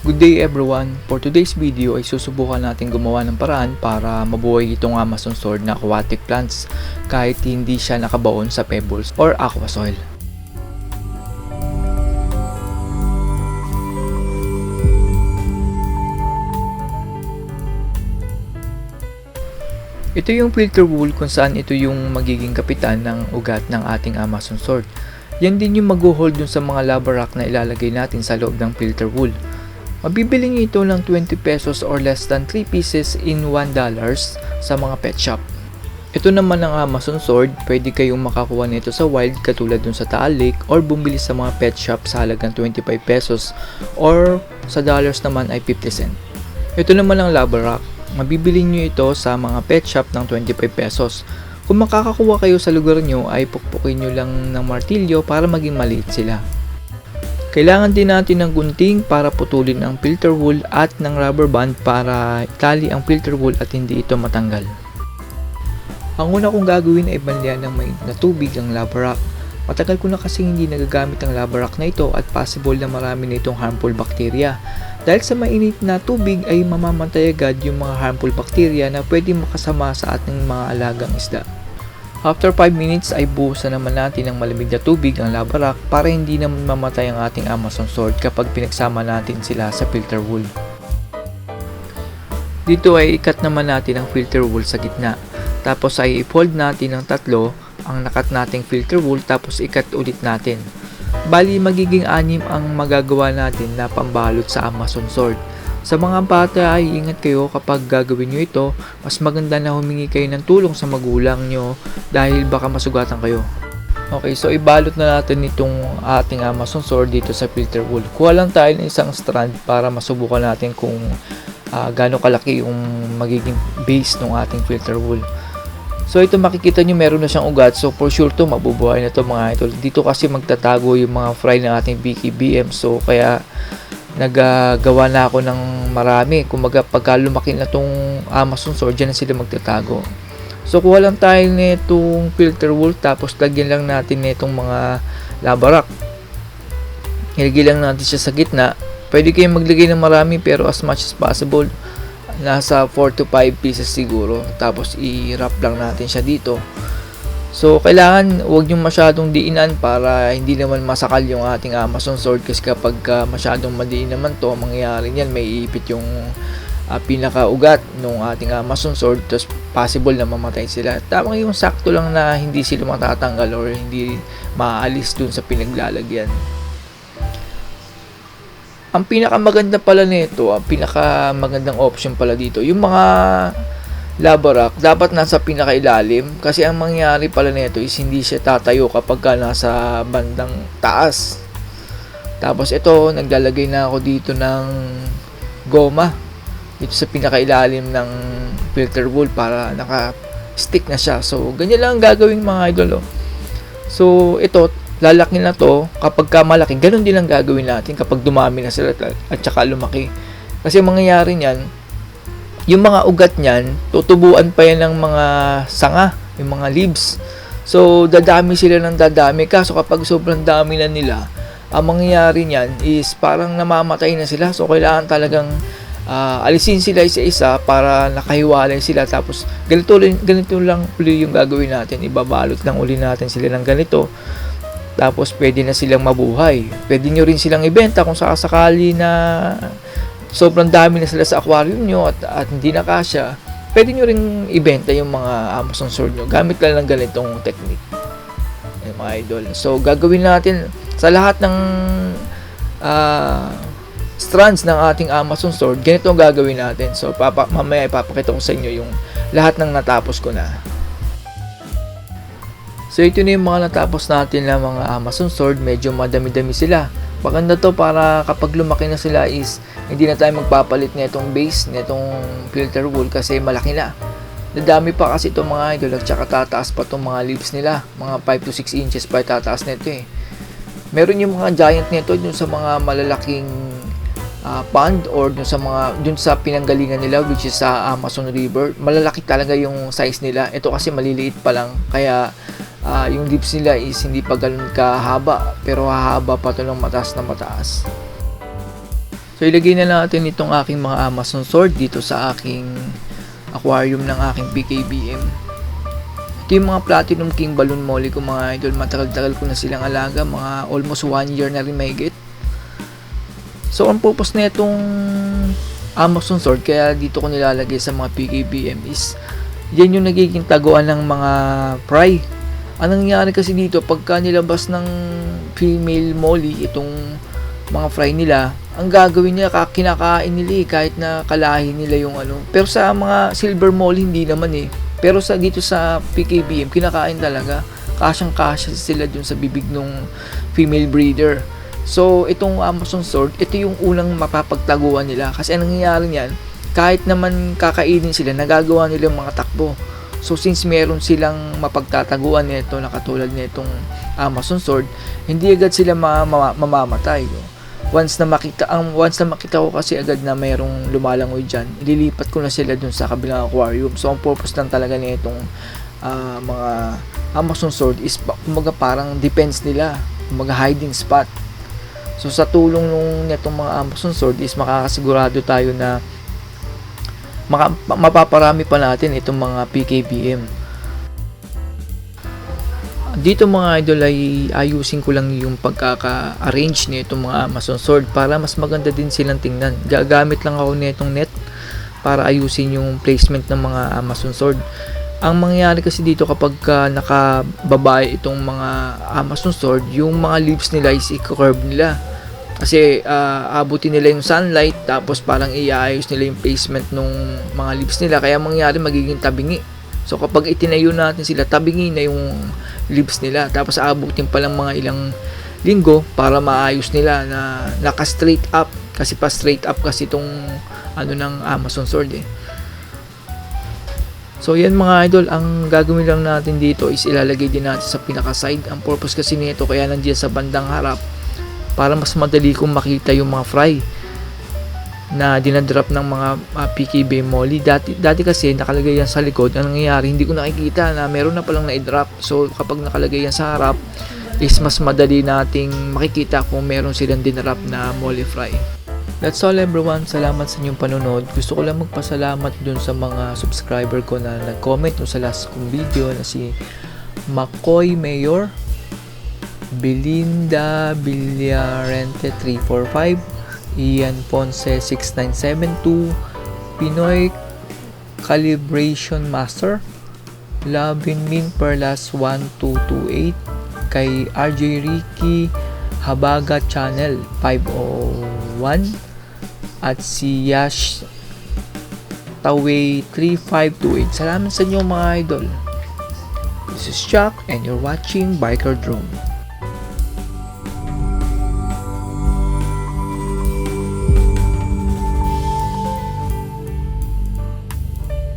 Good day everyone! For today's video ay susubukan natin gumawa ng paraan para mabuhay itong Amazon sword na aquatic plants kahit hindi siya nakabaon sa pebbles or aqua soil. Ito yung filter wool kung saan ito yung magiging kapitan ng ugat ng ating Amazon sword. Yan din yung mag-hold dun sa mga lava rock na ilalagay natin sa loob ng filter wool. Mabibili nyo ito ng 20 pesos or less than 3 pieces in $1 sa mga pet shop. Ito naman ang Amazon sword, pwede kayong makakuha nito sa wild katulad dun sa Taal Lake or bumili sa mga pet shop sa halagang 25 pesos or sa dollars naman ay 50 cent. Ito naman ang lava rock, mabibili nyo ito sa mga pet shop ng 25 pesos. Kung makakakuha kayo sa lugar nyo ay pukpukin nyo lang ng martilyo para maging maliit sila. Kailangan din natin ng gunting para putulin ang filter wool at ng rubber band para itali ang filter wool at hindi ito matanggal. Ang una kong gagawin ay banlayan ng mainit na tubig ang lava rock. Matagal ko na kasi hindi nagagamit ang lava rock na ito at possible na marami na itong harmful bacteria. Dahil sa mainit na tubig ay mamamatay agad yung mga harmful bacteria na pwede makasama sa ating mga alagang isda. After 5 minutes ay buhusan naman natin ng malamig na tubig ang lava rock para hindi naman mamatay ang ating Amazon sword kapag pinagsama natin sila sa filter wool. Dito ay ikat naman natin ang filter wool sa gitna. Tapos ay i-fold natin ng tatlo ang nakat nating filter wool tapos ikat ulit natin. Bali magiging 6 ang magagawa natin na pambalot sa Amazon sword. Sa mga bata ay ingat kayo kapag gagawin nyo ito, mas maganda na humingi kayo ng tulong sa magulang nyo dahil baka masugatan kayo. Okay, so ibalot na natin itong ating Amazon sword dito sa filter wool. Kuha lang tayo ng isang strand para masubukan natin kung gaano kalaki yung magiging base ng ating filter wool. So ito makikita nyo meron na siyang ugat, so for sure to mabubuhay na to mga idol. Dito kasi magtatago yung mga fry ng ating BKBM, so kaya nagagawa na ako ng marami. Kumbaga pagka lumaki na tong Amazon sword, dyan na sila magtatago. So kuha lang tayo nitong filter wool tapos lagyan lang natin nitong mga lava rock. Ilagay lang natin siya sa gitna. Pwede kayong maglagay ng marami pero as much as possible nasa 4 to 5 pieces siguro. Tapos i-wrap lang natin siya dito. So, kailangan huwag nyo masyadong diinan para hindi naman masakal yung ating Amazon sword kasi kapag masyadong madiin naman to, mangyayari niyan may iipit yung pinakaugat ng ating Amazon sword, tapos possible na mamatay sila. Tama yung sakto lang na hindi sila matatanggal or hindi maaalis dun sa pinaglalagyan. Ang pinakamaganda pala nito, ang pinakamagandang option pala dito, yung mga lava rock dapat nasa pinakailalim kasi ang mangyayari pala nito is hindi siya tatayo kapag nasa bandang taas. Tapos ito, naglalagay na ako dito ng goma dito sa pinakailalim ng filter wool para naka-stick na siya. So, ganyan lang ang gagawin mga idol. So, ito, lalaki na to kapag malaki. Ganun din ang gagawin natin kapag dumami na sila at saka lumaki. Kasi ang mangyayari niyan, yung mga ugat niyan, tutubuan pa yan ng mga sanga, yung mga leaves. So, dadami sila ng dadami. Kaso kapag sobrang dami na nila, ang mangyayari niyan is parang namamatay na sila. So, kailangan talagang alisin sila isa-isa para nakahiwalay sila. Tapos, ganito lang uli yung gagawin natin. Ibabalot lang uli natin sila ng ganito. Tapos, pwede na silang mabuhay. Pwede nyo rin silang ibenta kung sakasakali na sobrang dami na sila sa aquarium nyo at hindi na kasya, pwede nyo rin ibenta yung mga Amazon sword nyo gamit lang ng ganitong technique. Ay, mga idol. So, gagawin natin sa lahat ng strands ng ating Amazon sword, ganito ang gagawin natin. So, mamaya ipapakita ko sa inyo yung lahat ng natapos ko na. So, ito na yung mga natapos natin na mga Amazon sword. Medyo madami-dami sila. Maganda to para kapag lumaki na sila is hindi na tayo magpapalit nitong base, nitong filter wool kasi malaki na. Nadami pa kasi itong mga idol at saka tataas pa itong mga leaves nila. Mga 5 to 6 inches pa tataas nito eh. Meron yung mga giant nito dun sa mga malalaking pond or dun sa pinanggalingan nila which is sa Amazon River. Malalaki talaga yung size nila. Ito kasi maliliit pa lang kaya yung lips nila is hindi pa ganun kahaba pero hahaba pa to ng mataas na mataas. So ilagay na natin itong aking mga Amazon sword dito sa aking aquarium ng aking PKBM. Ito yung mga Platinum King Balloon Molly ko mga idol. Matagal-tagal ko na silang alaga, mga almost 1 year na rin mahigit. So ang purpose na itong Amazon sword, kaya dito ko nilalagay sa mga PKBM is yan yung nagiging taguan ng mga fry. Anong nangyari kasi dito, pagka nilabas ng female molly itong mga fry nila, ang gagawin nila, kinakain nila kahit na kalahin nila yung ano. Pero sa mga silver molly hindi naman Pero dito sa PKBM, kinakain talaga. Kasyang-kasya sila dun sa bibig ng female breeder. So, itong Amazon sword, ito yung unang mapapagtaguan nila. Kasi anong nangyayari niyan, kahit naman kakainin sila, nagagawa nila yung mga takbo. So, since meron silang mapagtataguan nito na katulad nitong Amazon sword, hindi agad sila mamamatay. Once na makita ko kasi agad na mayroong lumalangoy dyan, ililipat ko na sila dun sa kabilang aquarium. So, ang purpose lang talaga nitong mga Amazon sword is kumaga parang defense nila, kumaga hiding spot. So, sa tulong nitong mga Amazon sword is makakasigurado tayo na mapaparami pa natin itong mga PKBM. Dito mga idol ay ayusin ko lang yung pagkaka-arrange nitong mga Amazon sword para mas maganda din silang tingnan. Gagamit lang ako nitong net para ayusin yung placement ng mga Amazon sword. Ang mangyayari kasi dito kapag nakababae itong mga Amazon sword, yung mga leaves nila is i-curve nila. Kasi abutin nila yung sunlight, tapos parang iayos nila yung placement ng mga leaves nila, kaya mangyayari magiging tabingi. So kapag itinayo natin sila, tabingi na yung leaves nila, tapos aabutin pa lang mga ilang linggo para maayos nila na naka-straight up, kasi pa straight up kasi itong ano ng Amazon sword So yan mga idol, ang gagawin lang natin dito is ilalagay din natin sa pinaka side. Ang purpose kasi nito kaya nandiyan sa bandang harap para mas madali kong makita yung mga fry na dinadrop ng mga PKB molly. Dati kasi nakalagay yan sa likod. Ang nangyayari, hindi ko nakikita na meron na palang na-drop. So kapag nakalagay yan sa harap is mas madali nating makikita kung meron silang dinrop na molly fry. That's all everyone. Salamat sa inyong panonood. Gusto ko lang magpasalamat dun sa mga subscriber ko na nag-comment sa last kong video na si Makoy Mayor, Belinda Villarente 345, Ian Ponce 6972, Pinoy Calibration Master, Lavin Min Perlas 1228, kay RJ Ricky Habaga Channel 501, at si Yash Taway 3528. Salamat sa inyo mga idol. This is Chuck and you're watching Biker Drone.